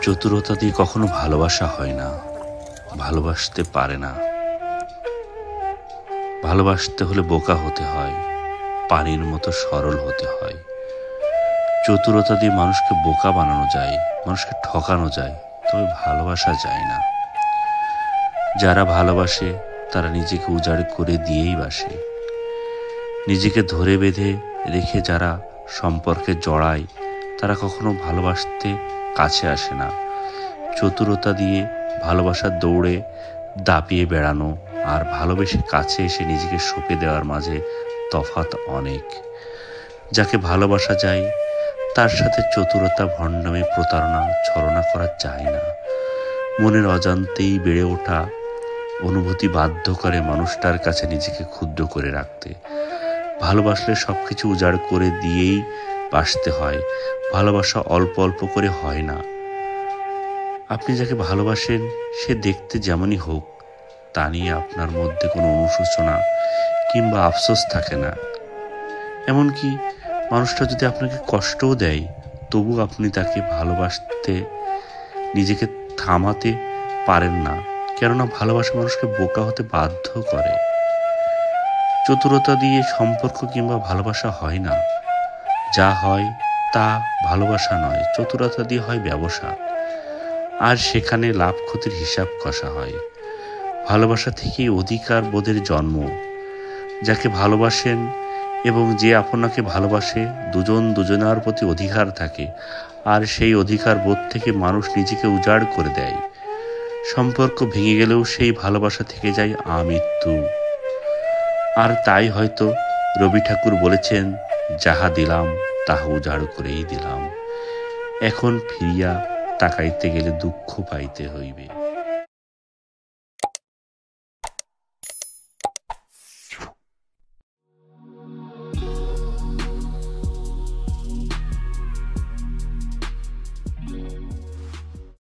চতুরতা দিয়ে কখনো ভালোবাসা হয় না, ভালোবাসতে পারে না। ভালোবাসতে হলে বোকা হতে হয়, পানির মতো সরল হতে হয়। চতুরতা দিয়ে মানুষকে বোকা বানানো যায়, মানুষকে ঠকানো যায়, তবে ভালোবাসা যায় না। যারা ভালোবাসে তারা নিজেকে উজাড় করে দিয়েই বাসে। নিজেকে ধরে বেঁধে রেখে যারা সম্পর্কে জড়ায় তারা কখনো ভালোবাসতে কাছে আসে না। চতুরতা দিয়ে ভালোবাসার দৌড়ে দাপিয়ে বেড়ানো আর ভালোবেসে কাছে এসে নিজেকে সঁপে দেওয়ার মাঝে তফাৎ অনেক। যাকে ভালোবাসা যায় তার সাথে চতুরতা, ভণ্ডামি, প্রতারণা, ছলনা করা যায় না। মনের অজান্তেই বেড়ে ওঠা অনুভূতি বাধ্য করে মানুষটার কাছে নিজেকে ক্ষুদ্র করে রাখতে। ভালোবাসলে সবকিছু উজাড় করে দিয়েই বাসতে হয়। ভালোবাসা অল্প অল্প করে হয় না। আপনি যাকে ভালোবাসেন সে দেখতে যেমনই হোক, তা নিয়ে আপনার মধ্যে কোনো অনুশোচনা কিংবা আফসোস থাকে না। এমনকি মানুষটা যদি আপনাকে কষ্টও দেয়, তবু আপনি তাকে ভালোবাসতে নিজেকে থামাতে পারেন না, কেননা ভালোবাসা মানুষকে বোকা হতে বাধ্য করে। চতুরতা দিয়ে সম্পর্ক কিংবা ভালোবাসা হয় না। যা হয় তা ভালোবাসা নয়, চতুরতা দিয়ে হয় ব্যবসা। আর সেখানে লাভ ক্ষতির হিসাব কষা হয়। ভালোবাসা থেকেই অধিকার বোধের জন্ম। যাকে ভালোবাসেন এবং যে আপনাকে ভালোবাসে, দুজন দুজনার প্রতি অধিকার থাকে, আর সেই অধিকার বোধ থেকে মানুষ নিজেকে উজাড় করে দেয়। সম্পর্ক ভেঙে গেলেও সেই ভালোবাসা থেকে যায় আমৃত্যু। আর তাই হয়তো রবি ঠাকুর বলেছেন, যাহা দিলাম তাহা উজাড় করেই দিলাম। এখন ফিরিয়া তাকাইতে গেলে দুঃখ পাইতে হইবে।